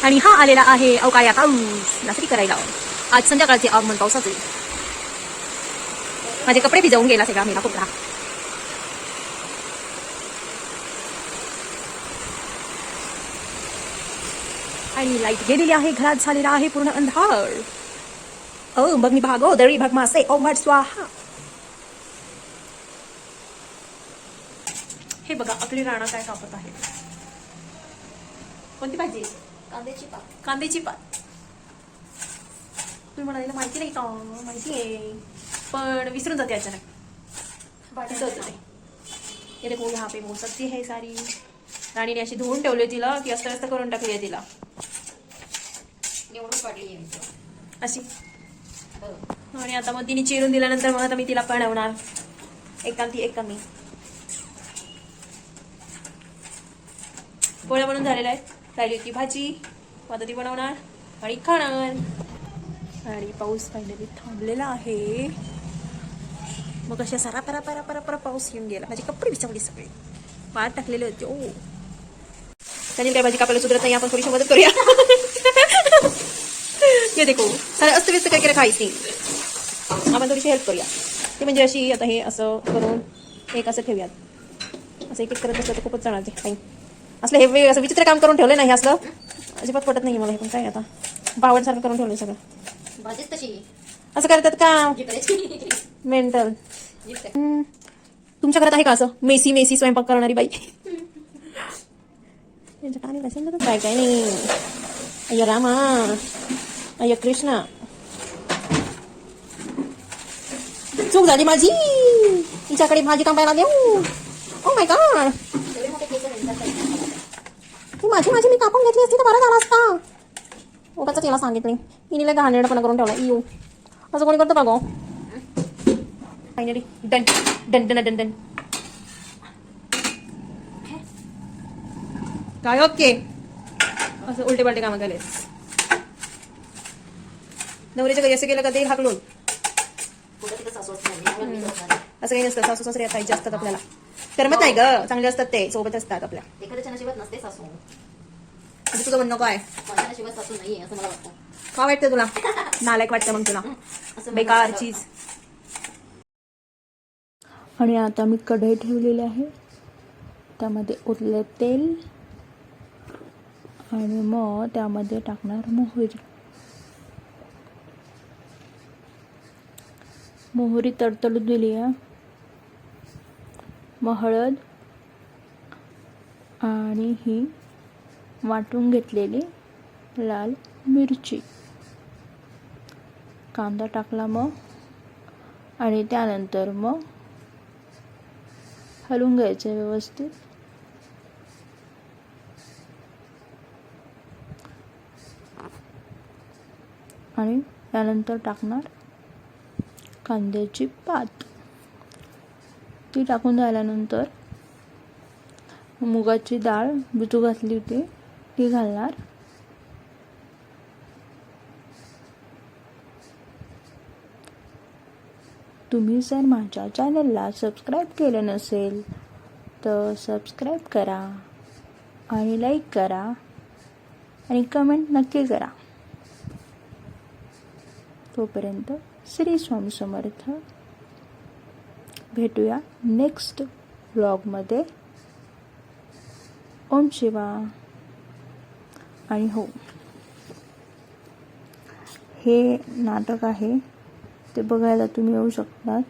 आणि हा आलेला आहे अवकाळी पाऊस नाचरी करायला. आज संध्याकाळचे आगमन पावसाचे. माझे कपडे भिजवून गेला सगळा मेला कुत्रा. आणि लाईट गेलेली आहे. घरात झालेला आहे पूर्ण अंधार. मग मी भागो दरी भाग मासे ओ वाट स्वाहा. हे बघा आपली राणा काय कापत आहे. कोणती भाजी? कांद्याची पात. कांद्याची पात. तुम्ही म्हणाले माहिती नाही का? माहिती आहे पण विसरून जाते अचानक. ये देखो यहाँ पे वो सब्जी है सारी. राणीने अशी धुवून ठेवली तिला की अस्त करून टाकली आहे तिला. एवढं पडली अशी. आणि आता मग तिने चिरून दिल्यानंतर मग आता मी तिला बनवणार. एक काम ती एक कमी. पोळ्या बनवून झालेल्या आहेत. राहिली होती भाजी. आता ती बनवणार आणि खाणार. आणि पाऊस फायनली थांबलेला आहे. मग अशा सारा परा परा परा परा पाऊस येऊन गेला. माझे कपडे विचारले सगळे वाट टाकलेले होते. त्याने काय भाजी कापायला सुधरत नाही. आपण थोडीशी मदत करूया. हे देखो सारा अस्तव्यस्त काय केलं काहीच नाही. आपण थोडीशी हेल्प करूया. ते म्हणजे अशी आता हे असं करून एक असं ठेवूयात. असं एक एक करत बसलं तर खूपच जाणार ते काही असलं. हे असं विचित्र काम करून ठेवलं नाही. असलं अजिबात पटत नाही मला. हे पण काय आता बावडसारखं करून ठेवलंय सगळं. भाजीच तशी असं करतात का मेंटल. तुमच्या घरात आहे का असं मेसी मेसी स्वयंपाक करणारी बाई? त्यांच्या कानी काय काय नाही. अय्या रामा अय्या कृष्णा. चूक झाली माझी. तिच्याकडे भाजी कापायला देऊ. Oh my God. ती माझी माझी मी कापून घेतली असती तर बरं झालं असता. उगाच तिला सांगितले. हिने घाणेरडपणा करून ठेवला. इयू असं कोणी करतं का गो? Finally done done done done done. काय ओके असं उलटे पालटे कामं केले. नवरीच्या घरी असं केलं का ते हाकलून. असं काही नसतं. सासू सासरे आता जास्त आपल्याला करमत नाही ग. चांगले असतात ते सोबत असतात आपल्या. एखाद्याच्या नशिबात नसते सासू. म्हणजे तुझं म्हणणं काय? माझ्या नशिबात सासू नाहीये असं मला वाटतं. का वाटतं तुला? नालायक वाटतं मग तुला. बेकार चीज. आणि आता मी कढई ठेवलेली आहे. त्यामध्ये ओतले तेल आणि मग त्यामध्ये टाकणार मोहरी. मोहरी तडतडू दिली आहे. मग हळद आणि ही वाटून घेतलेली लाल मिरची. कांदा टाकला मग आणि त्यानंतर मग हलवून घ्यायचं व्यवस्थित. आणि त्यानंतर टाकणार कांद्याची पात. ती टाकून झाल्यानंतर मुगाची डाळ भिजू घातली होती ती घालणार. तुम्ही जर माझ्या चॅनलला सबस्क्राईब केलं नसेल तर सबस्क्राईब करा आणि लाईक करा आणि कमेंट नक्की करा. तोपर्यंत श्री स्वामी समर्थ. भेटूया नेक्स्ट व्लॉगमध्ये. ओम शिवा. आणि हो, हे नाटक आहे ते बघायला तुम्ही येऊ शकतात.